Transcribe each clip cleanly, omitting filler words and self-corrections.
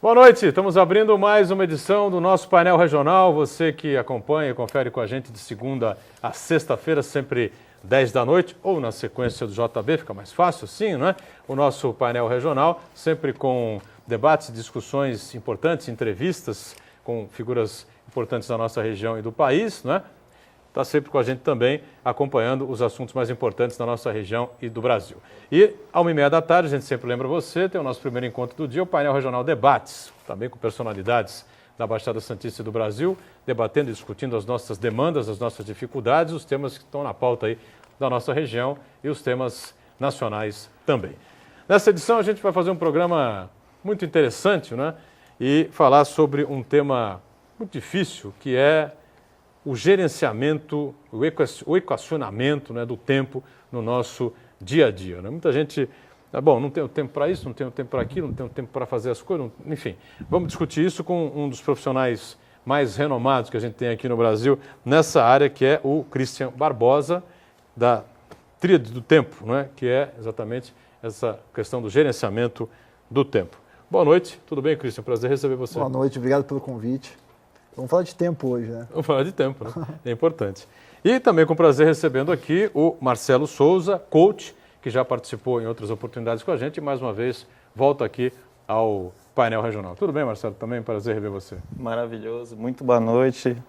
Boa noite, estamos abrindo mais uma edição do nosso painel regional. Você que acompanha e confere com a gente de segunda a sexta-feira, sempre 10 da noite, ou na sequência do JB, fica mais fácil assim, não é? O nosso painel regional, sempre com debates, discussões importantes, entrevistas com figuras importantes da nossa região e do país, não é? Está sempre com a gente também, acompanhando os assuntos mais importantes da nossa região e do Brasil. E, à 1h30 da tarde, a gente sempre lembra você, tem o nosso primeiro encontro do dia, o painel regional Debates, também com personalidades da Baixada Santista e do Brasil, debatendo e discutindo as nossas demandas, as nossas dificuldades, os temas que estão na pauta aí da nossa região e os temas nacionais também. Nessa edição, a gente vai fazer um programa muito interessante, né? E falar sobre um tema muito difícil, que é o gerenciamento, o equacionamento, né, do tempo no nosso dia a dia. Né? Muita gente, não tenho tempo para isso, não tenho tempo para aquilo, não tenho tempo para fazer as coisas, enfim. Vamos discutir isso com um dos profissionais mais renomados que a gente tem aqui no Brasil nessa área, que é o Christian Barbosa, da Tríade do Tempo, né? Que é exatamente essa questão do gerenciamento do tempo. Boa noite, tudo bem, Christian? Prazer receber você. Boa noite, obrigado pelo convite. Vamos falar de tempo hoje, né? Vamos falar de tempo, né? É importante. E também com prazer recebendo aqui o Marcelo Souza, coach, que já participou em outras oportunidades com a gente e mais uma vez volta aqui ao painel regional. Tudo bem, Marcelo? Também prazer rever você. Maravilhoso. Muito boa noite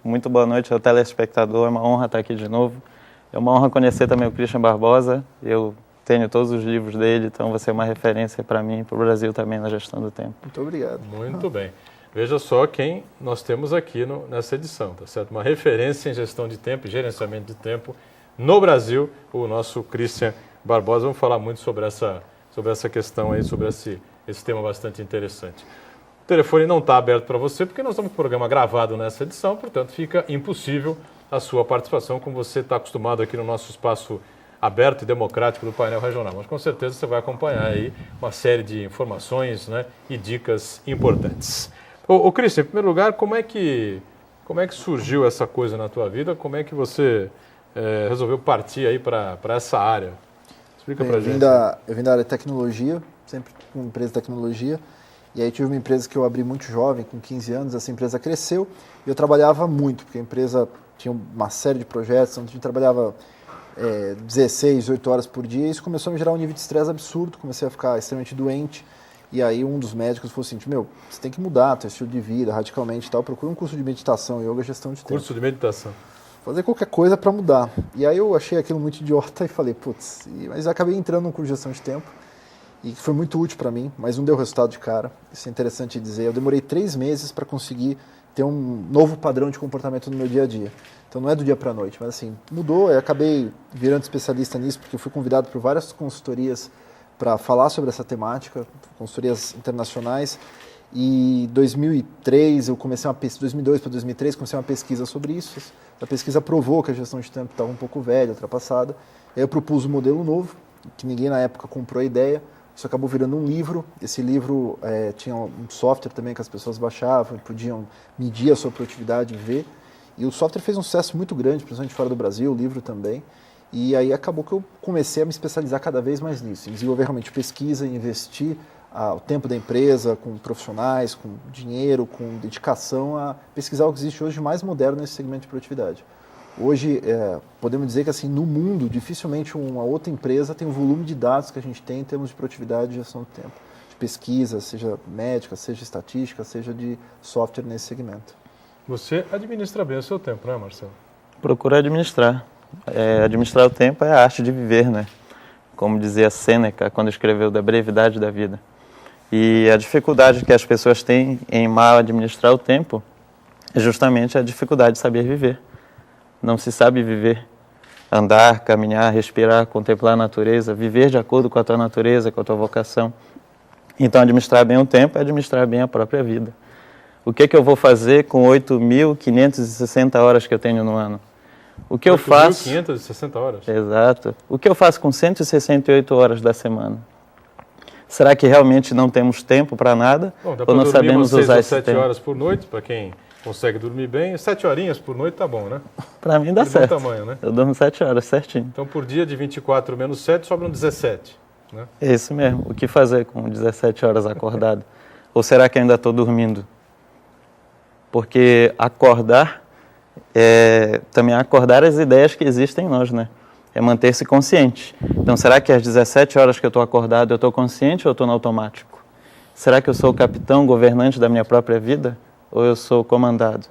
ao telespectador. É uma honra estar aqui de novo. É uma honra conhecer também o Christian Barbosa. Eu tenho todos os livros dele, então vai ser uma referência para mim e para o Brasil também na gestão do tempo. Muito obrigado. Muito bem. Veja só quem nós temos aqui nessa edição, tá certo? Uma referência em gestão de tempo e gerenciamento de tempo no Brasil, o nosso Christian Barbosa. Vamos falar muito sobre essa questão aí, sobre esse tema bastante interessante. O telefone não está aberto para você, porque nós estamos com o programa gravado nessa edição, portanto fica impossível a sua participação, como você está acostumado aqui no nosso espaço aberto e democrático do painel regional. Mas com certeza você vai acompanhar aí uma série de informações, né, e dicas importantes. Ô Christian, em primeiro lugar, como é que surgiu essa coisa na tua vida? Como é que você resolveu partir aí para essa área? Explica para a gente. Eu vim da área de tecnologia, sempre com empresa de tecnologia, e aí tive uma empresa que eu abri muito jovem, com 15 anos, essa empresa cresceu, e eu trabalhava muito, porque a empresa tinha uma série de projetos, onde a gente trabalhava 16, 18 horas por dia, e isso começou a me gerar um nível de estresse absurdo, comecei a ficar extremamente doente. E aí um dos médicos falou assim, você tem que mudar teu estilo de vida radicalmente e tal, procura um curso de meditação, yoga, gestão de tempo. Curso de meditação. Fazer qualquer coisa para mudar. E aí eu achei aquilo muito idiota e falei, mas acabei entrando num curso de gestão de tempo, e que foi muito útil para mim, mas não deu resultado de cara. Isso é interessante dizer. Eu demorei 3 meses para conseguir ter um novo padrão de comportamento no meu dia a dia. Então não é do dia para a noite, mas assim, mudou. Eu acabei virando especialista nisso, porque eu fui convidado por várias consultorias para falar sobre essa temática, consultorias internacionais, e em 2003 eu comecei 2002 para 2003 comecei uma pesquisa sobre isso. A pesquisa provou que a gestão de tempo estava um pouco velha, ultrapassada. Aí eu propus um modelo novo, que ninguém na época comprou a ideia, isso acabou virando um livro. Esse livro tinha um software também que as pessoas baixavam, podiam medir a sua produtividade e ver, e o software fez um sucesso muito grande, principalmente fora do Brasil, o livro também. E aí acabou que eu comecei a me especializar cada vez mais nisso, em desenvolver realmente pesquisa, investir o tempo da empresa com profissionais, com dinheiro, com dedicação a pesquisar o que existe hoje de mais moderno nesse segmento de produtividade. Hoje, podemos dizer que assim, no mundo, dificilmente uma outra empresa tem o volume de dados que a gente tem em termos de produtividade e gestão do tempo, de pesquisa, seja médica, seja estatística, seja de software nesse segmento. Você administra bem o seu tempo, né, Marcelo? Procuro administrar. Administrar o tempo é a arte de viver, né? Como dizia Sêneca quando escreveu Da Brevidade da Vida. E a dificuldade que as pessoas têm em mal administrar o tempo é justamente a dificuldade de saber viver. Não se sabe viver, andar, caminhar, respirar, contemplar a natureza, viver de acordo com a tua natureza, com a tua vocação. Então, administrar bem o tempo é administrar bem a própria vida. O que eu vou fazer com 8.560 horas que eu tenho no ano? O que eu faço... 8.560 horas? Exato. O que eu faço com 168 horas da semana? Será que realmente não temos tempo para nada? Bom, dá ou não sabemos usar esse tempo? 7 horas por noite, para quem consegue dormir bem. 7 horinhas por noite tá bom, né? Para mim dá certo. Bom tamanho, né? Eu durmo 7 horas, certinho. Então, por dia de 24 menos 7, sobram 17, né? É isso mesmo. O que fazer com 17 horas acordado? ou será que ainda estou dormindo? Porque acordar também acordar as ideias que existem em nós, né? É manter-se consciente. Então, será que às 17 horas que eu estou acordado, eu estou consciente ou eu estou no automático? Será que eu sou o capitão, governante da minha própria vida? Ou eu sou comandado?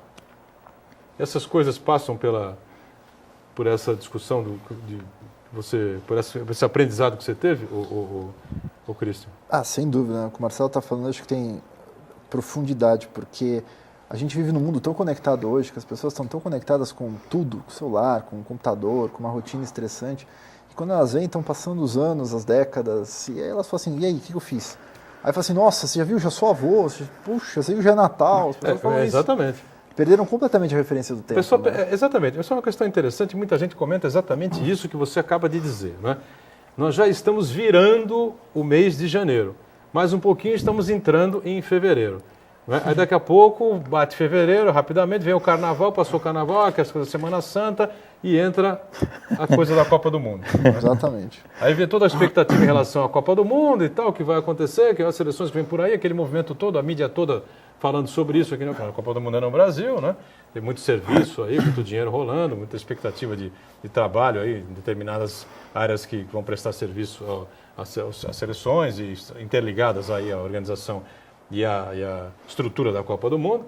Essas coisas passam por essa discussão por esse aprendizado que você teve, o Christian? Sem dúvida, né? O que o Marcelo está falando, acho que tem profundidade, porque a gente vive num mundo tão conectado hoje, que as pessoas estão tão conectadas com tudo, com o celular, com o computador, com uma rotina estressante, e quando elas vêm, estão passando os anos, as décadas, e aí elas falam assim, e aí, o que eu fiz? Aí fala assim, nossa, você já viu, já sou avô, puxa, você viu, já é Natal, as pessoas falam isso. Exatamente. Perderam completamente a referência do tempo. Exatamente. Essa é uma questão interessante, muita gente comenta exatamente isso que você acaba de dizer, né? Nós já estamos virando o mês de janeiro, mais um pouquinho estamos entrando em fevereiro. Né? Aí daqui a pouco bate fevereiro, rapidamente vem o carnaval, passou o carnaval, aquelas coisas da Semana Santa e entra a coisa da Copa do Mundo. Exatamente. Aí vem toda a expectativa em relação à Copa do Mundo e tal, o que vai acontecer, que as seleções que vêm por aí, aquele movimento todo, a mídia toda falando sobre isso aqui, a Copa do Mundo é no Brasil, né? Tem muito serviço aí, muito dinheiro rolando, muita expectativa de trabalho aí em determinadas áreas que vão prestar serviço às seleções e interligadas aí à organização e a estrutura da Copa do Mundo.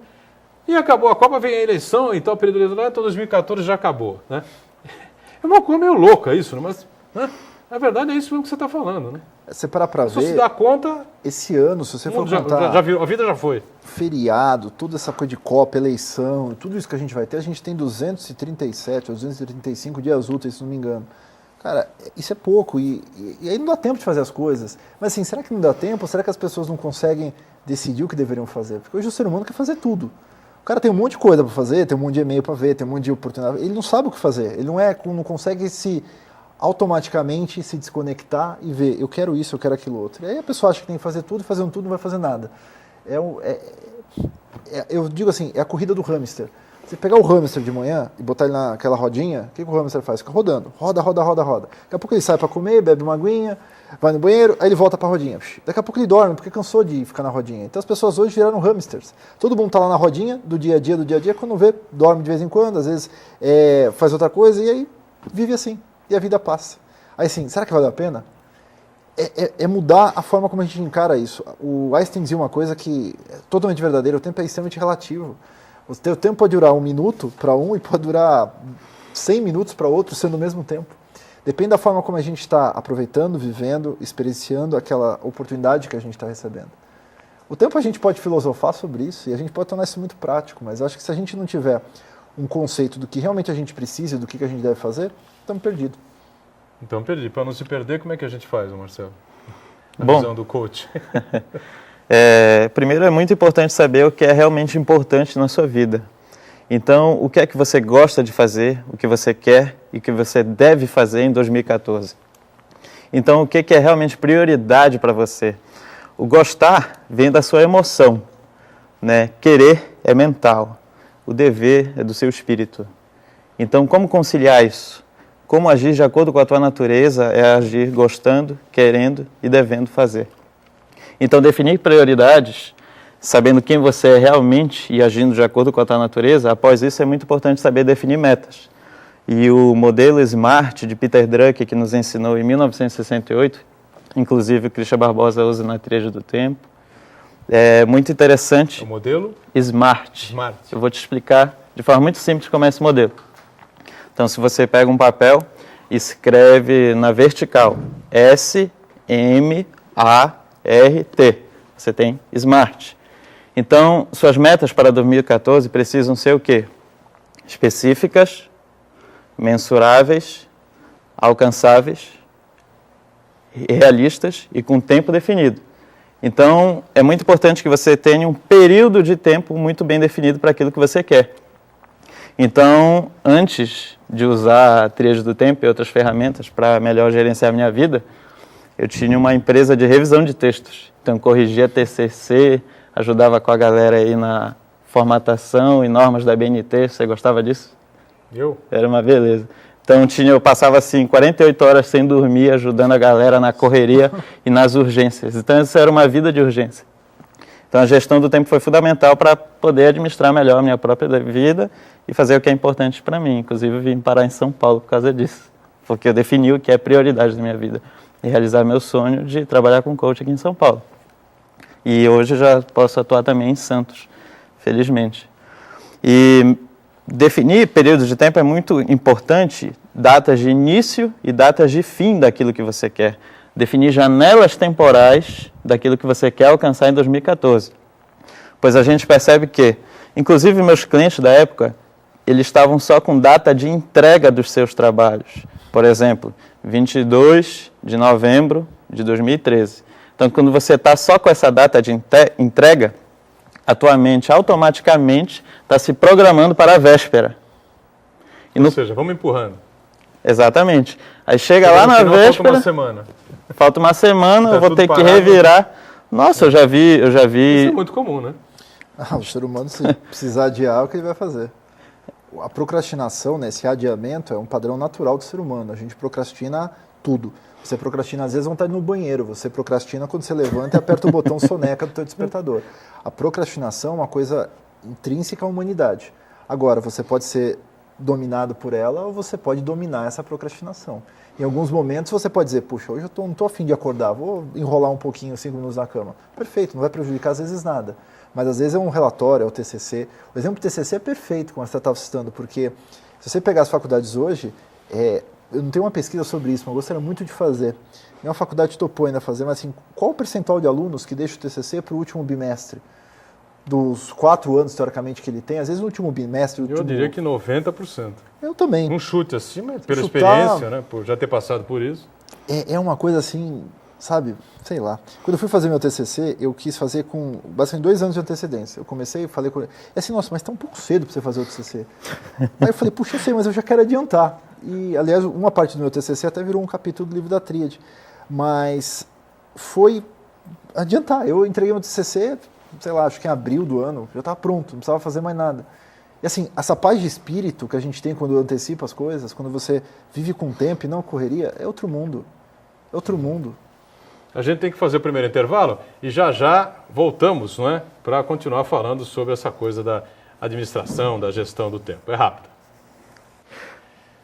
E acabou a Copa, vem a eleição e tal, o período eleitoral, então 2014 já acabou, né? É uma coisa meio louca isso, né? Mas, né? Na verdade é isso mesmo que você está falando, né? Você parar para ver, se dá conta, esse ano, se você for contar, já viu, a vida já foi. Feriado, toda essa coisa de Copa, eleição, tudo isso que a gente vai ter, a gente tem 237 ou 235 dias úteis, se não me engano. Cara, isso é pouco e aí não dá tempo de fazer as coisas. Mas assim, será que não dá tempo? Será que as pessoas não conseguem decidir o que deveriam fazer? Porque hoje o ser humano quer fazer tudo. O cara tem um monte de coisa para fazer, tem um monte de e-mail para ver, tem um monte de oportunidade. Ele não sabe o que fazer, ele não consegue automaticamente se desconectar e ver, eu quero isso, eu quero aquilo outro. E aí a pessoa acha que tem que fazer tudo e fazendo tudo não vai fazer nada. Eu digo assim, é a corrida do hamster. Você pegar o hamster de manhã e botar ele naquela rodinha, o que o hamster faz? Fica rodando, roda. Daqui a pouco ele sai para comer, bebe uma aguinha, vai no banheiro, aí ele volta para a rodinha. Daqui a pouco ele dorme, porque cansou de ficar na rodinha. Então as pessoas hoje viraram hamsters. Todo mundo está lá na rodinha, do dia a dia, quando vê, dorme de vez em quando, às vezes faz outra coisa e aí vive assim. E a vida passa. Aí assim, será que vale a pena? É mudar a forma como a gente encara isso. O Einstein dizia uma coisa que é totalmente verdadeira, o tempo é extremamente relativo. O tempo pode durar 1 minuto para um e pode durar 100 minutos para outro, sendo o mesmo tempo. Depende da forma como a gente está aproveitando, vivendo, experienciando aquela oportunidade que a gente está recebendo. O tempo a gente pode filosofar sobre isso e a gente pode tornar isso muito prático, mas eu acho que se a gente não tiver um conceito do que realmente a gente precisa e do que a gente deve fazer, estamos perdidos. Então, para não se perder, como é que a gente faz, Marcelo? Na Bom, visão do coach. Primeiro é muito importante saber o que é realmente importante na sua vida. Então, o que é que você gosta de fazer, o que você quer e o que você deve fazer em 2014. Então, o que é realmente prioridade para você? O gostar vem da sua emoção, né? Querer é mental, o dever é do seu espírito. Então, como conciliar isso? Como agir de acordo com a tua natureza é agir gostando, querendo e devendo fazer. Então, definir prioridades, sabendo quem você é realmente e agindo de acordo com a tua natureza, após isso é muito importante saber definir metas. E o modelo SMART de Peter Drucker, que nos ensinou em 1968, inclusive o Christian Barbosa usa na Tríade do Tempo, é muito interessante. O modelo? SMART. Eu vou te explicar de forma muito simples como é esse modelo. Então, se você pega um papel e escreve na vertical S-M-A-R-T, você tem SMART. Então, suas metas para 2014 precisam ser o quê? Específicas, mensuráveis, alcançáveis, realistas e com tempo definido. Então, é muito importante que você tenha um período de tempo muito bem definido para aquilo que você quer. Então, antes de usar a Tríade do Tempo e outras ferramentas para melhor gerenciar a minha vida, eu tinha uma empresa de revisão de textos. Então, corrigia TCC, ajudava com a galera aí na formatação e normas da BNT. Você gostava disso? Era uma beleza. Então, eu passava assim 48 horas sem dormir, ajudando a galera na correria e nas urgências. Então, isso era uma vida de urgência. Então, a gestão do tempo foi fundamental para poder administrar melhor a minha própria vida e fazer o que é importante para mim. Inclusive, eu vim parar em São Paulo por causa disso, porque eu defini o que é prioridade da minha vida e realizar meu sonho de trabalhar com coach aqui em São Paulo. E hoje eu já posso atuar também em Santos, felizmente. E definir períodos de tempo é muito importante, datas de início e datas de fim daquilo que você quer. Definir janelas temporais daquilo que você quer alcançar em 2014. Pois a gente percebe que, inclusive meus clientes da época, eles estavam só com data de entrega dos seus trabalhos. Por exemplo, 22 de novembro de 2013. Então, quando você está só com essa data de entrega, a tua mente automaticamente está se programando para a véspera. Ou seja, vamos empurrando. Exatamente. Aí chega lá na véspera... Falta uma semana. Falta uma semana, Tá eu vou ter parado, que revirar. Nossa, eu já vi... Isso é muito comum, né? O ser humano, se precisar adiar, é o que ele vai fazer. A procrastinação, né, esse adiamento, é um padrão natural do ser humano. A gente procrastina tudo. Você procrastina, às vezes, vontade no banheiro. Você procrastina quando você levanta e aperta o botão soneca do teu despertador. A procrastinação é uma coisa intrínseca à humanidade. Agora, você pode ser dominado por ela ou você pode dominar essa procrastinação. Em alguns momentos você pode dizer, puxa, hoje eu não estou a fim de acordar, vou enrolar um pouquinho, 5 minutos na cama. Perfeito, não vai prejudicar às vezes nada. Mas às vezes é um relatório, é o TCC. O exemplo do TCC é perfeito, como você estava citando, porque se você pegar as faculdades hoje, eu não tenho uma pesquisa sobre isso, mas eu gostaria muito de fazer. Nenhuma faculdade topou ainda fazer, mas assim, qual o percentual de alunos que deixa o TCC para o último bimestre? Dos 4 anos, teoricamente, que ele tem, às vezes no último bimestre... Eu diria que 90%. Eu também. Um chute assim, mas pela experiência, né? Por já ter passado por isso. É uma coisa assim, sabe, sei lá. Quando eu fui fazer meu TCC, eu quis fazer com basicamente 2 anos de antecedência. Eu comecei e falei com ele, assim, nossa, mas tá um pouco cedo para você fazer o TCC. Aí eu falei, puxa, eu sei, mas eu já quero adiantar. E, aliás, uma parte do meu TCC até virou um capítulo do livro da Tríade. Mas foi adiantar. Eu entreguei meu TCC, sei lá, acho que em abril do ano, já estava pronto, não precisava fazer mais nada. E assim, essa paz de espírito que a gente tem quando antecipa as coisas, quando você vive com o tempo e não correria, é outro mundo. É outro mundo. A gente tem que fazer o primeiro intervalo e já voltamos, não é? Para continuar falando sobre essa coisa da administração, da gestão do tempo. É rápido.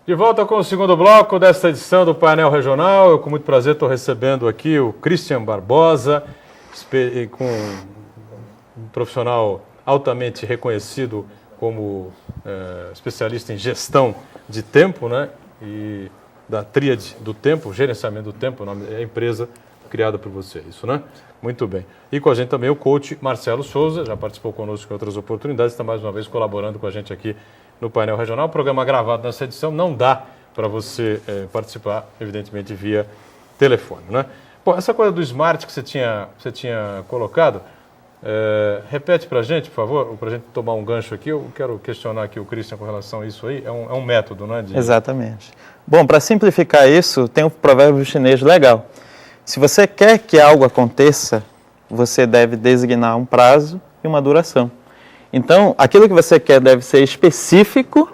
De volta com o segundo bloco desta edição do Painel Regional. Eu, com muito prazer, estou recebendo aqui o Christian Barbosa, com um profissional altamente reconhecido como especialista em gestão de tempo, né? E da Tríade do Tempo, gerenciamento do tempo, o nome é a empresa criada por você, isso, né? Muito bem. E com a gente também o coach Marcelo Souza, já participou conosco em outras oportunidades, está mais uma vez colaborando com a gente aqui no Painel Regional. O programa gravado nessa edição não dá para você participar, evidentemente, via telefone, né? Bom, essa coisa do Smart que você tinha colocado, repete para a gente, por favor, para a gente tomar um gancho aqui. Eu quero questionar aqui o Christian com relação a isso aí. É um método, não é? Exatamente. Bom, para simplificar isso, tem um provérbio chinês legal. Se você quer que algo aconteça, você deve designar um prazo e uma duração. Então, aquilo que você quer deve ser específico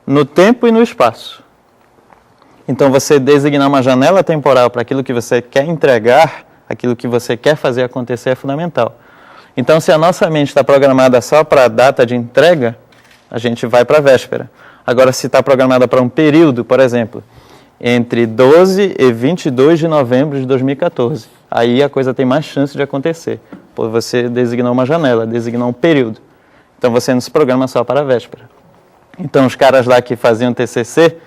no tempo e no espaço. Então, você designar uma janela temporal para aquilo que você quer entregar, aquilo que você quer fazer acontecer é fundamental. Então, se a nossa mente está programada só para a data de entrega, a gente vai para a véspera. Agora, se está programada para um período, por exemplo, entre 12 e 22 de novembro de 2014, aí a coisa tem mais chance de acontecer, pois você designou uma janela, designou um período. Então, você não se programa só para a véspera. Então, os caras lá que faziam TCC,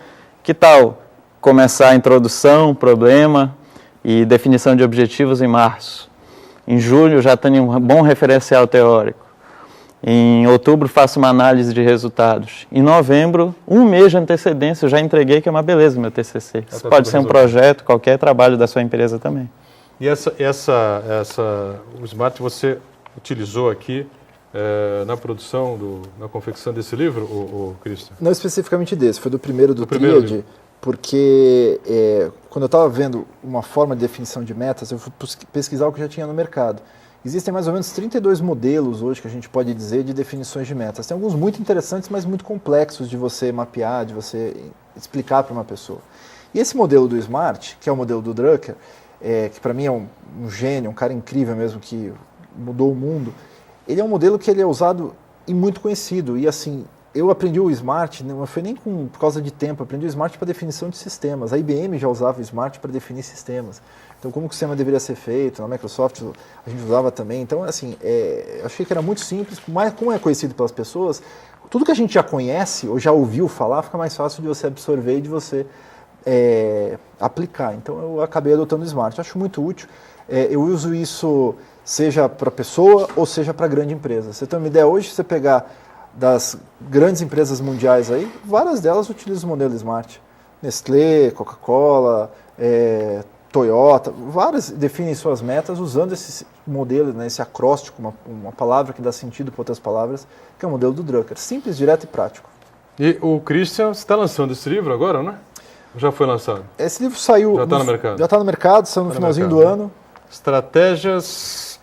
que tal começar a introdução, problema e definição de objetivos em março? Em julho já tenho um bom referencial teórico. Em outubro faço uma análise de resultados. Em novembro, um mês de antecedência, eu já entreguei, que é uma beleza meu TCC. Isso tá pode ser um projeto, qualquer trabalho da sua empresa também. E o Smart você utilizou aqui na produção, na confecção desse livro, o Christian? Não especificamente desse, foi do primeiro do Tríade, porque quando eu estava vendo uma forma de definição de metas, eu fui pesquisar o que já tinha no mercado. Existem mais ou menos 32 modelos hoje que a gente pode dizer de definições de metas. Tem alguns muito interessantes, mas muito complexos de você mapear, de você explicar para uma pessoa. E esse modelo do SMART, que é o modelo do Drucker, que para mim é um gênio, um cara incrível mesmo, que mudou o mundo, ele é um modelo que ele é usado e muito conhecido. E assim, eu aprendi o Smart, não foi nem por causa de tempo, eu aprendi o Smart para definição de sistemas. A IBM já usava o Smart para definir sistemas. Então, como que o sistema deveria ser feito, na Microsoft a gente usava também. Então, assim, eu achei que era muito simples, mas como é conhecido pelas pessoas, tudo que a gente já conhece ou já ouviu falar, fica mais fácil de você absorver e de você aplicar. Então, eu acabei adotando o Smart. Eu acho muito útil. Eu uso isso seja para pessoa ou seja para grande empresa. Você tem uma ideia, hoje, se você pegar das grandes empresas mundiais aí, várias delas utilizam o modelo Smart. Nestlé, Coca-Cola, Toyota, várias definem suas metas usando esse modelo, né, esse acróstico, uma palavra que dá sentido para outras palavras, que é o modelo do Drucker. Simples, direto e prático. E o Christian está lançando esse livro agora, né? Já foi lançado? Esse livro saiu... Já está no mercado? Já está no mercado, saiu no finalzinho do ano. Estratégias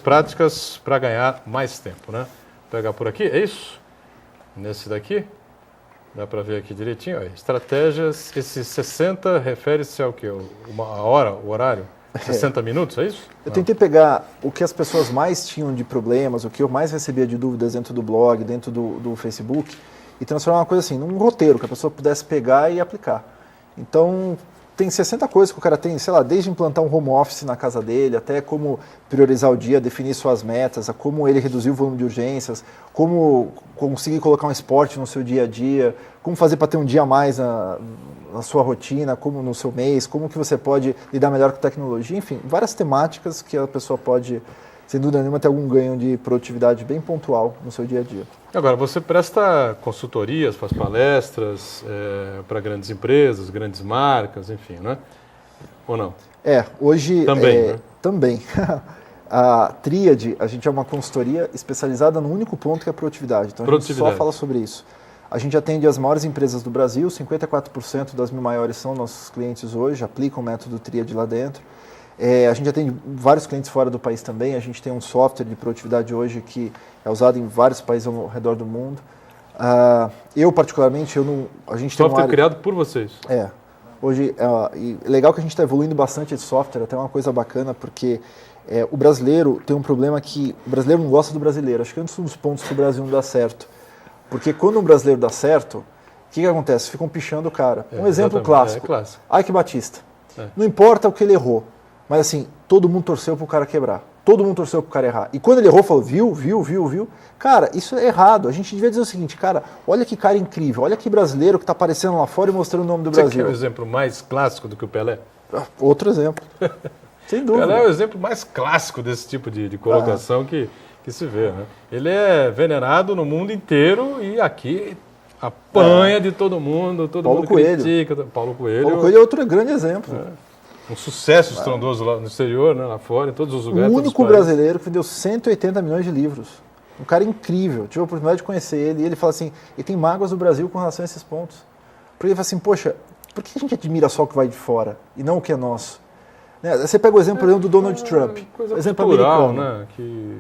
práticas para ganhar mais tempo, né? Vou pegar por aqui, é isso? Nesse daqui? Dá para ver aqui direitinho. Aí. Estratégias, esse 60 refere-se ao quê? A hora, o horário? 60 minutos, é isso? Eu tentei pegar o que as pessoas mais tinham de problemas, o que eu mais recebia de dúvidas dentro do blog, dentro do Facebook, e transformar uma coisa assim, num roteiro, que a pessoa pudesse pegar e aplicar. Então, tem 60 coisas que o cara tem, sei lá, desde implantar um home office na casa dele, até como priorizar o dia, definir suas metas, a como ele reduzir o volume de urgências, como conseguir colocar um esporte no seu dia a dia, como fazer para ter um dia a mais na sua rotina, como no seu mês, como que você pode lidar melhor com tecnologia, enfim, várias temáticas que a pessoa pode, sem dúvida nenhuma, ter algum ganho de produtividade bem pontual no seu dia a dia. Agora, você presta consultorias, faz palestras para grandes empresas, grandes marcas, enfim, né? Ou não? Hoje... Também, né? Também. A Tríade, a gente é uma consultoria especializada no único ponto que é a produtividade. Então, a gente só fala sobre isso. A gente atende as maiores empresas do Brasil, 54% das 1000 maiores são nossos clientes hoje, aplicam o método Tríade lá dentro. A gente atende vários clientes fora do país também, a gente tem um software de produtividade hoje que é usado em vários países ao redor do mundo. Eu, particularmente, a gente tem software criado por vocês. Hoje, e é legal que a gente está evoluindo bastante esse software, até uma coisa bacana, porque o brasileiro tem um problema que o brasileiro não gosta do brasileiro. Acho que é um dos pontos que o Brasil não dá certo. Porque quando um brasileiro dá certo, o que acontece? Ficam pichando o cara. Um exemplo clássico. Ike Batista. Não importa o que ele errou, mas assim, todo mundo torceu para o cara quebrar. Todo mundo torceu para o cara errar. E quando ele errou, falou, viu. Cara, isso é errado. A gente devia dizer o seguinte, cara, olha que cara incrível, olha que brasileiro que está aparecendo lá fora e mostrando o nome do Brasil. Você quer o exemplo mais clássico do que o Pelé? Outro exemplo. Sem dúvida. Pelé é o exemplo mais clássico desse tipo de colocação que se vê, né? Ele é venerado no mundo inteiro e aqui apanha de todo mundo, mundo critica. Paulo Coelho é outro grande exemplo. Um sucesso estrondoso lá no exterior, né, lá fora, em todos os lugares. O único brasileiro que vendeu 180 milhões de livros. Um cara incrível. Tive a oportunidade de conhecer ele e ele fala assim, ele tem mágoas do Brasil com relação a esses pontos. Porque ele fala assim, poxa, por que a gente admira só o que vai de fora e não o que é nosso? Você pega o exemplo, por exemplo, do Donald Trump. Coisa exemplo cultural, americano. Né? Que,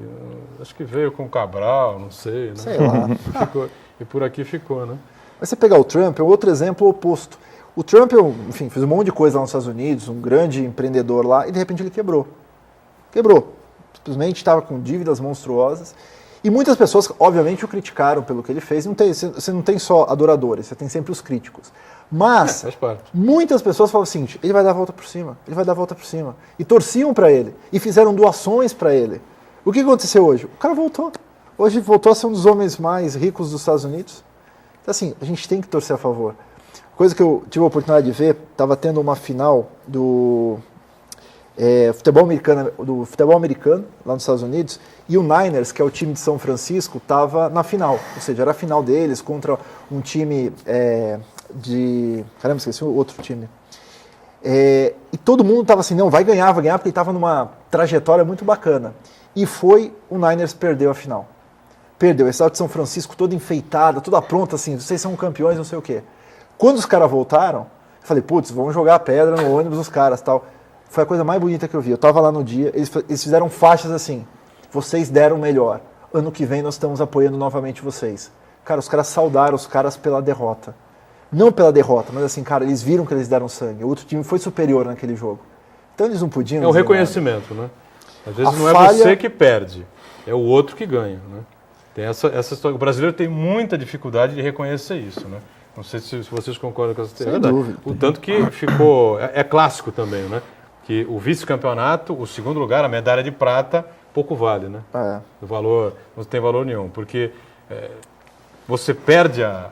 acho que veio com Cabral, não sei. Né? Sei lá. E por aqui ficou, né? Mas você pegar o Trump, é outro exemplo oposto. O Trump, enfim, fez um monte de coisa lá nos Estados Unidos, um grande empreendedor lá, e de repente ele quebrou. Simplesmente estava com dívidas monstruosas. E muitas pessoas, obviamente, o criticaram pelo que ele fez. Você não tem só adoradores, você tem sempre os críticos. Mas faz parte. Muitas pessoas falam o seguinte, ele vai dar a volta por cima, E torciam para ele, e fizeram doações para ele. O que aconteceu hoje? O cara voltou. Hoje voltou a ser um dos homens mais ricos dos Estados Unidos. Então, assim, a gente tem que torcer a favor. Coisa que eu tive a oportunidade de ver, estava tendo uma final do futebol americano lá nos Estados Unidos, e o Niners, que é o time de São Francisco, estava na final. Ou seja, era a final deles contra um time caramba, esqueci o outro time. E todo mundo estava assim, não, vai ganhar, porque ele estava numa trajetória muito bacana. E o Niners perdeu a final. Perdeu, a cidade de São Francisco toda enfeitada, toda pronta, assim, vocês são campeões, não sei o quê. Quando os caras voltaram, eu falei, putz, vamos jogar a pedra no ônibus dos caras, tal. Foi a coisa mais bonita que eu vi. Eu estava lá no dia, eles fizeram faixas assim, vocês deram o melhor, ano que vem nós estamos apoiando novamente vocês. Cara, os caras saudaram os caras pela derrota. Não pela derrota, mas assim, cara, eles viram que eles deram sangue. O outro time foi superior naquele jogo. Então eles não podiam... É um reconhecimento, né? Às vezes não é você que perde, é o outro que ganha, né? Tem essa história. O brasileiro tem muita dificuldade de reconhecer isso, né? Não sei se vocês concordam com essa teoria. Sem dúvida. O tanto que ficou... É clássico também, né? Que o vice-campeonato, o segundo lugar, a medalha de prata, pouco vale, né? O valor não tem valor nenhum, porque você perde a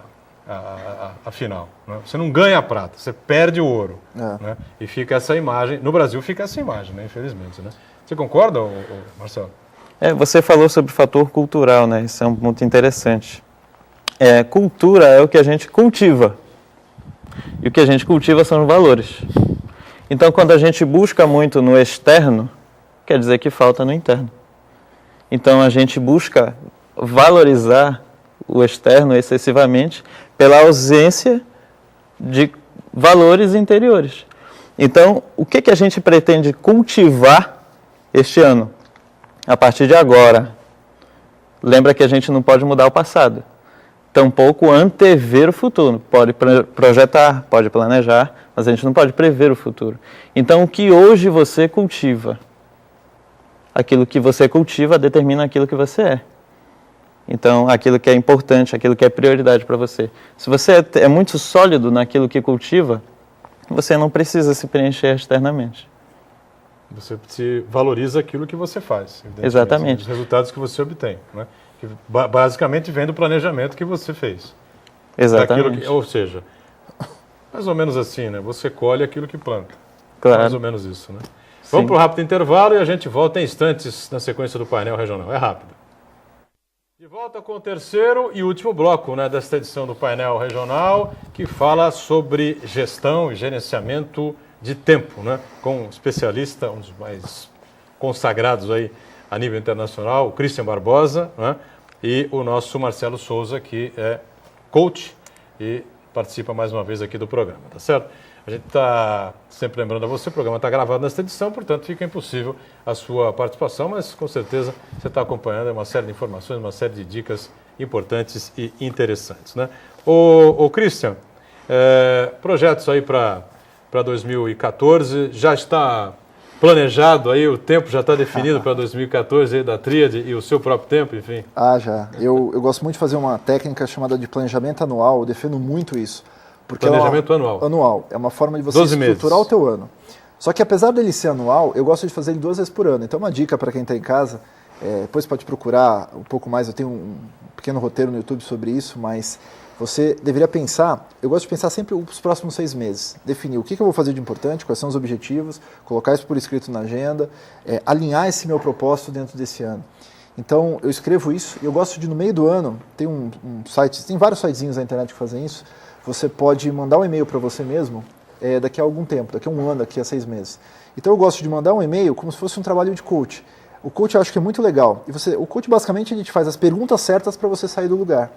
final, né? Você não ganha a prata, você perde o ouro, né? E fica essa imagem, no Brasil fica essa imagem, né? Infelizmente, né? Você concorda, Marcelo? Você falou sobre o fator cultural, né? Isso é um ponto interessante. Cultura é o que a gente cultiva, e o que a gente cultiva são os valores. Então, quando a gente busca muito no externo, quer dizer que falta no interno. Então, a gente busca valorizar o externo excessivamente pela ausência de valores interiores. Então, o que a gente pretende cultivar este ano? A partir de agora, lembra que a gente não pode mudar o passado. Tampouco antever o futuro. Pode projetar, pode planejar, mas a gente não pode prever o futuro. Então, o que hoje você cultiva, aquilo que você cultiva determina aquilo que você é. Então, aquilo que é importante, aquilo que é prioridade para você. Se você é muito sólido naquilo que cultiva, você não precisa se preencher externamente. Você valoriza aquilo que você faz. Exatamente. Os resultados que você obtém, né? Que basicamente vem do planejamento que você fez. Exatamente. Ou seja, mais ou menos assim, né? Você colhe aquilo que planta. Claro. Mais ou menos isso, né? Vamos para um rápido intervalo e a gente volta em instantes na sequência do painel regional. É rápido. De volta com o terceiro e último bloco, né, desta edição do painel regional, que fala sobre gestão e gerenciamento de tempo, né, com um especialista, um dos mais consagrados aí a nível internacional, o Christian Barbosa, né, e o nosso Marcelo Souza, que é coach e participa mais uma vez aqui do programa, tá certo? A gente está sempre lembrando a você, o programa está gravado nesta edição, portanto fica impossível a sua participação, mas com certeza você está acompanhando uma série de informações, uma série de dicas importantes e interessantes, né? Ô Christian, projetos aí para 2014, já está planejado aí, o tempo já está definido para 2014 aí da Tríade e o seu próprio tempo, enfim? Já. Eu gosto muito de fazer uma técnica chamada de planejamento anual, eu defendo muito isso. Porque planejamento anual. Anual. É uma forma de você estruturar o teu ano. Só que apesar dele ser anual, eu gosto de fazer ele 2 vezes por ano. Então uma dica para quem está em casa, depois pode procurar um pouco mais, eu tenho um pequeno roteiro no YouTube sobre isso, mas você deveria pensar, eu gosto de pensar sempre os próximos 6 meses. Definir o que eu vou fazer de importante, quais são os objetivos, colocar isso por escrito na agenda, alinhar esse meu propósito dentro desse ano. Então eu escrevo isso e eu gosto de no meio do ano, tem um site, tem vários sitezinhos na internet que fazem isso, você pode mandar um e-mail para você mesmo daqui a algum tempo, daqui a 1 ano, daqui a 6 meses. Então eu gosto de mandar um e-mail como se fosse um trabalho de coach. O coach eu acho que é muito legal. O coach basicamente ele te faz as perguntas certas para você sair do lugar.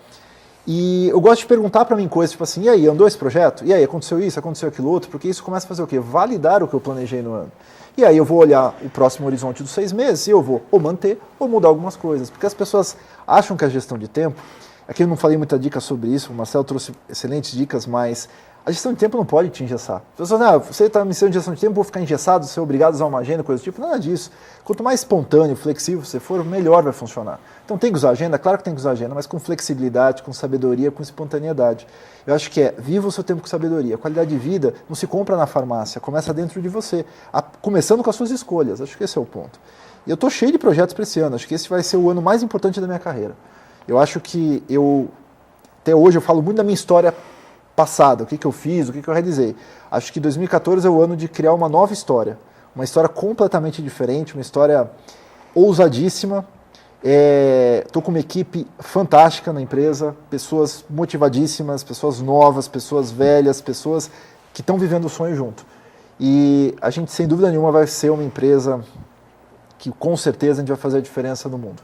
E eu gosto de perguntar para mim coisas tipo assim, e aí, andou esse projeto? E aí, aconteceu isso, aconteceu aquilo outro? Porque isso começa a fazer o quê? Validar o que eu planejei no ano. E aí eu vou olhar o próximo horizonte dos 6 meses e eu vou ou manter ou mudar algumas coisas. Porque as pessoas acham que a gestão de tempo... Aqui eu não falei muita dica sobre isso, o Marcelo trouxe excelentes dicas, mas a gestão de tempo não pode te engessar. As pessoas você está me ensinando gestão de tempo, vou ficar engessado, ser obrigado a usar uma agenda, coisa do tipo, nada disso. Quanto mais espontâneo, flexível você for, melhor vai funcionar. Então tem que usar agenda? Claro que tem que usar agenda, mas com flexibilidade, com sabedoria, com espontaneidade. Eu acho que viva o seu tempo com sabedoria. A qualidade de vida não se compra na farmácia, começa dentro de você, começando com as suas escolhas. Acho que esse é o ponto. E eu estou cheio de projetos para esse ano, acho que esse vai ser o ano mais importante da minha carreira. Eu acho que até hoje eu falo muito da minha história passada, o que eu fiz, o que eu realizei. Acho que 2014 é o ano de criar uma nova história, uma história completamente diferente, uma história ousadíssima. Estou com uma equipe fantástica na empresa, pessoas motivadíssimas, pessoas novas, pessoas velhas, pessoas que estão vivendo o sonho junto. E a gente, sem dúvida nenhuma, vai ser uma empresa que com certeza a gente vai fazer a diferença no mundo.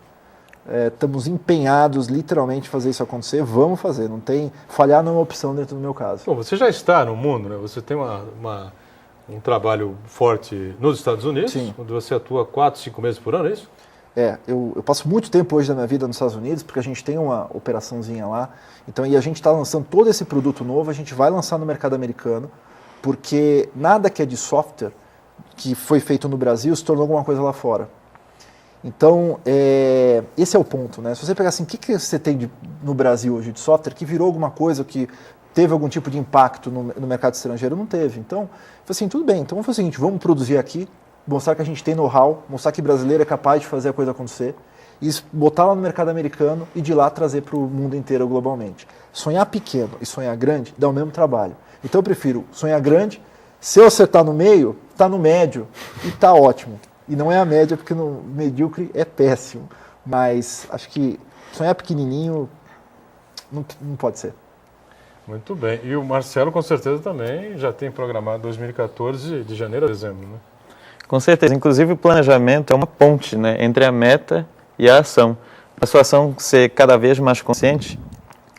Estamos empenhados literalmente em fazer isso acontecer, vamos fazer, não tem, falhar não é uma opção dentro do meu caso. Bom, você já está no mundo, né? Você tem um trabalho forte nos Estados Unidos, Sim. Onde você atua 4, 5 meses por ano, é isso? Eu passo muito tempo hoje da minha vida nos Estados Unidos, porque a gente tem uma operaçãozinha lá, então, e a gente está lançando todo esse produto novo, a gente vai lançar no mercado americano, porque nada que é de software, que foi feito no Brasil, se tornou alguma coisa lá fora. Então, esse é o ponto, né? Se você pegar assim, o que você tem no Brasil hoje de software que virou alguma coisa, que teve algum tipo de impacto no mercado estrangeiro? Não teve. Então, assim, tudo bem, então vamos fazer o seguinte, vamos produzir aqui, mostrar que a gente tem know-how, mostrar que brasileiro é capaz de fazer a coisa acontecer, e botar lá no mercado americano e de lá trazer para o mundo inteiro globalmente. Sonhar pequeno e sonhar grande dá o mesmo trabalho. Então eu prefiro sonhar grande, se eu acertar no meio, está no médio e está ótimo. E não é a média, porque no medíocre é péssimo. Mas acho que sonhar pequenininho não pode ser. Muito bem. E o Marcelo, com certeza, também já tem programado 2014, de janeiro a dezembro, né? Com certeza. Inclusive, o planejamento é uma ponte, né, entre a meta e a ação. Para a sua ação ser cada vez mais consciente,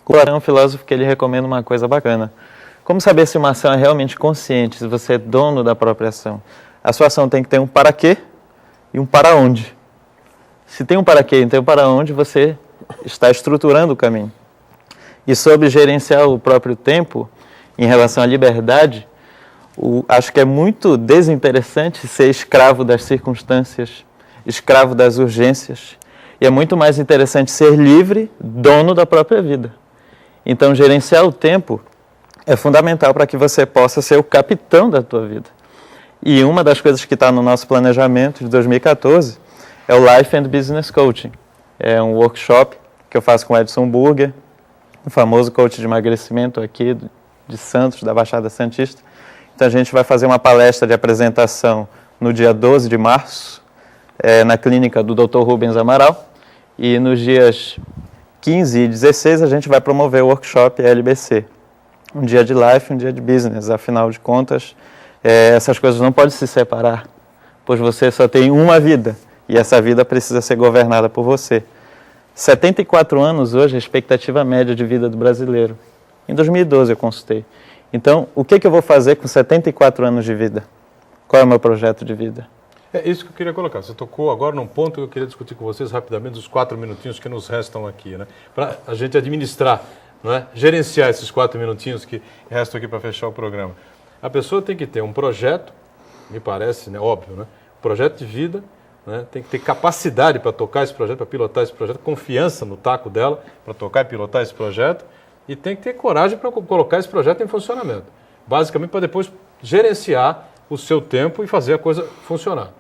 o Platão é um filósofo que ele recomenda uma coisa bacana. Como saber se uma ação é realmente consciente, se você é dono da própria ação? A sua ação tem que ter um para quê e um para onde. Se tem um para quê e tem um para onde, você está estruturando o caminho. E sobre gerenciar o próprio tempo, em relação à liberdade, acho que é muito desinteressante ser escravo das circunstâncias, escravo das urgências. E é muito mais interessante ser livre, dono da própria vida. Então, gerenciar o tempo é fundamental para que você possa ser o capitão da tua vida. E uma das coisas que está no nosso planejamento de 2014 é o Life and Business Coaching. É um workshop que eu faço com o Edson Burger, o famoso coach de emagrecimento aqui de Santos, da Baixada Santista. Então a gente vai fazer uma palestra de apresentação no dia 12 de março, na clínica do Dr. Rubens Amaral. E nos dias 15 e 16 a gente vai promover o workshop LBC. Um dia de life, um dia de business. Afinal de contas, essas coisas não podem se separar, pois você só tem uma vida e essa vida precisa ser governada por você. 74 anos hoje é a expectativa média de vida do brasileiro. Em 2012 eu consultei. Então, o que eu vou fazer com 74 anos de vida? Qual é o meu projeto de vida? É isso que eu queria colocar. Você tocou agora num ponto que eu queria discutir com vocês rapidamente, os 4 minutinhos que nos restam aqui, né? Para a gente administrar, não é? Gerenciar esses 4 minutinhos que restam aqui para fechar o programa. A pessoa tem que ter um projeto, me parece, né, óbvio, né? Projeto de vida, né? Tem que ter capacidade para tocar esse projeto, para pilotar esse projeto, confiança no taco dela para tocar e pilotar esse projeto, e tem que ter coragem para colocar esse projeto em funcionamento. Basicamente para depois gerenciar o seu tempo e fazer a coisa funcionar.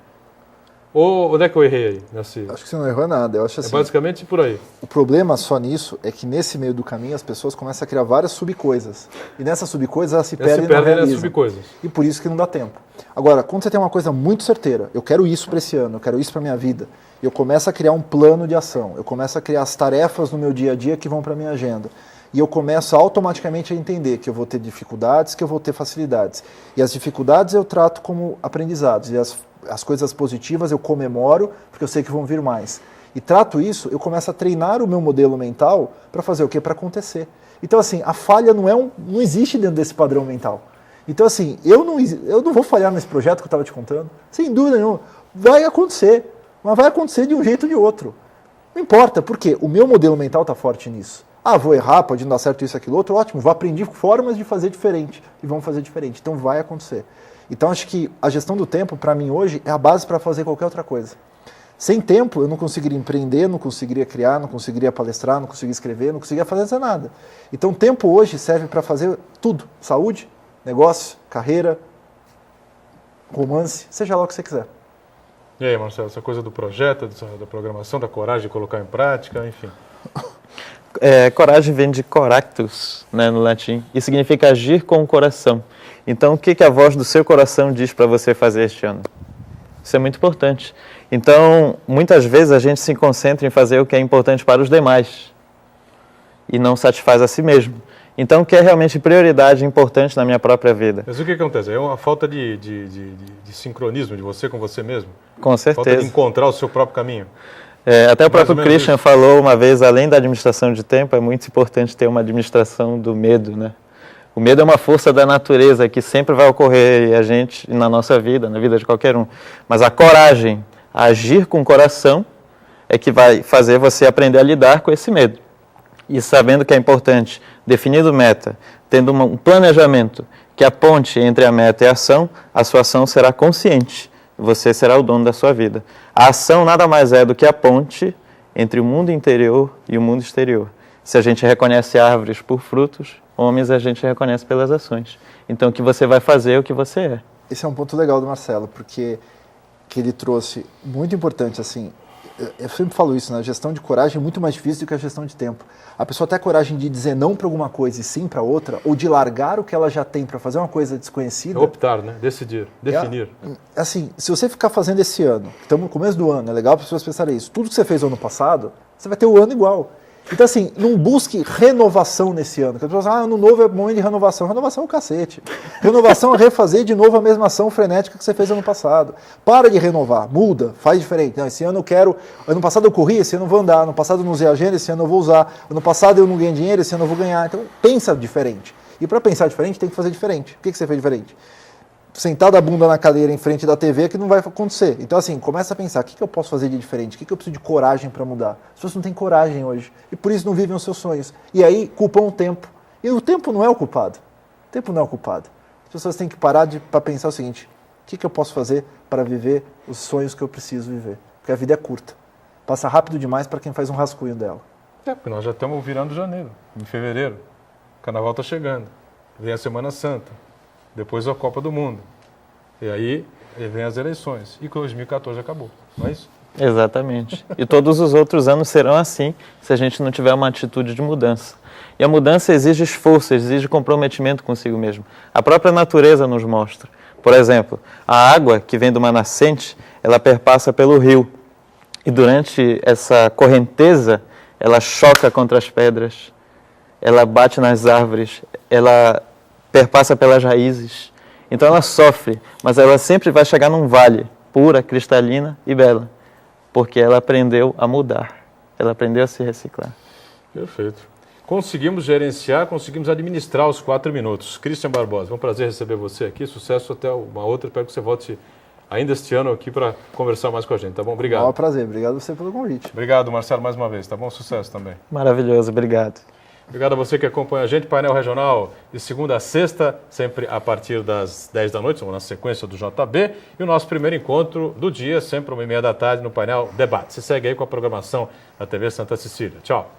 Onde é que eu errei aí? Acho que você não errou nada. Eu acho assim, basicamente por aí. O problema só nisso é que nesse meio do caminho as pessoas começam a criar várias subcoisas. E nessas subcoisas elas se perdem nas subcoisas. E por isso que não dá tempo. Agora, quando você tem uma coisa muito certeira, eu quero isso para esse ano, eu quero isso para minha vida, eu começo a criar um plano de ação, eu começo a criar as tarefas no meu dia a dia que vão para minha agenda. E eu começo automaticamente a entender que eu vou ter dificuldades, que eu vou ter facilidades. E as dificuldades eu trato como aprendizados. E as coisas positivas eu comemoro, porque eu sei que vão vir mais. E trato isso, eu começo a treinar o meu modelo mental para fazer o quê? Para acontecer. Então, assim, a falha não existe dentro desse padrão mental. Então, assim, eu não vou falhar nesse projeto que eu estava te contando, sem dúvida nenhuma. Vai acontecer, mas vai acontecer de um jeito ou de outro. Não importa, porque o meu modelo mental está forte nisso. Vou errar, pode não dar certo isso, aquilo, outro, ótimo, vou aprender formas de fazer diferente, e vamos fazer diferente, então vai acontecer. Então acho que a gestão do tempo, para mim hoje, é a base para fazer qualquer outra coisa. Sem tempo, eu não conseguiria empreender, não conseguiria criar, não conseguiria palestrar, não conseguiria escrever, não conseguiria fazer nada. Então o tempo hoje serve para fazer tudo, saúde, negócio, carreira, romance, seja lá o que você quiser. E aí, Marcelo, essa coisa do projeto, da programação, da coragem de colocar em prática, enfim... Coragem vem de coractus, né, no latim, e significa agir com o coração. Então, o que a voz do seu coração diz para você fazer este ano? Isso é muito importante. Então, muitas vezes a gente se concentra em fazer o que é importante para os demais e não satisfaz a si mesmo. Então, o que é realmente prioridade importante na minha própria vida? Mas o que acontece? É uma falta de sincronismo de você com você mesmo? Com certeza. Falta de encontrar o seu próprio caminho? Até o próprio Christian falou uma vez, além da administração de tempo, é muito importante ter uma administração do medo, né? O medo é uma força da natureza que sempre vai ocorrer na nossa vida, na vida de qualquer um. Mas a coragem, a agir com o coração, é que vai fazer você aprender a lidar com esse medo. E sabendo que é importante, definindo meta, tendo um planejamento que aponte entre a meta e a ação, a sua ação será consciente você será o dono da sua vida. A ação nada mais é do que a ponte entre o mundo interior e o mundo exterior. Se a gente reconhece árvores por frutos, homens a gente reconhece pelas ações. Então, o que você vai fazer é o que você é. Esse é um ponto legal do Marcelo, porque que ele trouxe, muito importante, assim, eu sempre falo isso, né? A gestão de coragem é muito mais difícil do que a gestão de tempo. A pessoa tem a coragem de dizer não para alguma coisa e sim para outra, ou de largar o que ela já tem para fazer uma coisa desconhecida. Optar, né? Decidir, definir. Assim, se você ficar fazendo esse ano, estamos no começo do ano, é legal para as pessoas pensarem isso, tudo que você fez no ano passado, você vai ter o ano igual. Então, assim, não busque renovação nesse ano. Porque as pessoas falam, ano novo é momento de renovação. Renovação é o cacete. Renovação é refazer de novo a mesma ação frenética que você fez ano passado. Para de renovar, muda, faz diferente. Não, esse ano eu quero... Ano passado eu corri, esse ano eu vou andar. Ano passado eu não usei a agenda, esse ano eu vou usar. Ano passado eu não ganhei dinheiro, esse ano eu vou ganhar. Então, pensa diferente. E para pensar diferente, tem que fazer diferente. O que você fez diferente? Sentado a bunda na cadeira em frente da TV que não vai acontecer. Então, assim, começa a pensar, o que eu posso fazer de diferente? O que eu preciso de coragem para mudar? As pessoas não têm coragem hoje e por isso não vivem os seus sonhos. E aí, culpam o tempo. E o tempo não é o culpado. O tempo não é o culpado. As pessoas têm que parar para pensar o seguinte, o que eu posso fazer para viver os sonhos que eu preciso viver? Porque a vida é curta. Passa rápido demais para quem faz um rascunho dela. Porque nós já estamos virando janeiro, em fevereiro. O carnaval está chegando. Vem a Semana Santa. Depois a Copa do Mundo. E aí vem as eleições. E 2014 acabou. Não é isso? Exatamente. E todos os outros anos serão assim, se a gente não tiver uma atitude de mudança. E a mudança exige esforço, exige comprometimento consigo mesmo. A própria natureza nos mostra. Por exemplo, a água que vem de uma nascente, ela perpassa pelo rio. E durante essa correnteza, ela choca contra as pedras, ela bate nas árvores, ela perpassa pelas raízes. Então ela sofre, mas ela sempre vai chegar num vale, pura, cristalina e bela, porque ela aprendeu a mudar, ela aprendeu a se reciclar. Perfeito. Conseguimos gerenciar, conseguimos administrar os 4 minutos. Christian Barbosa, é um prazer receber você aqui, sucesso até uma outra, espero que você volte ainda este ano aqui para conversar mais com a gente, tá bom? Obrigado. É um prazer, obrigado a você pelo convite. Obrigado, Marcelo, mais uma vez, tá bom? Sucesso também. Maravilhoso, obrigado. Obrigado a você que acompanha a gente, Painel Regional de segunda a sexta, sempre a partir das 10 da noite, na sequência do JB, e o nosso primeiro encontro do dia, sempre 1h30 da tarde, no Painel Debate. Se segue aí com a programação da TV Santa Cecília. Tchau.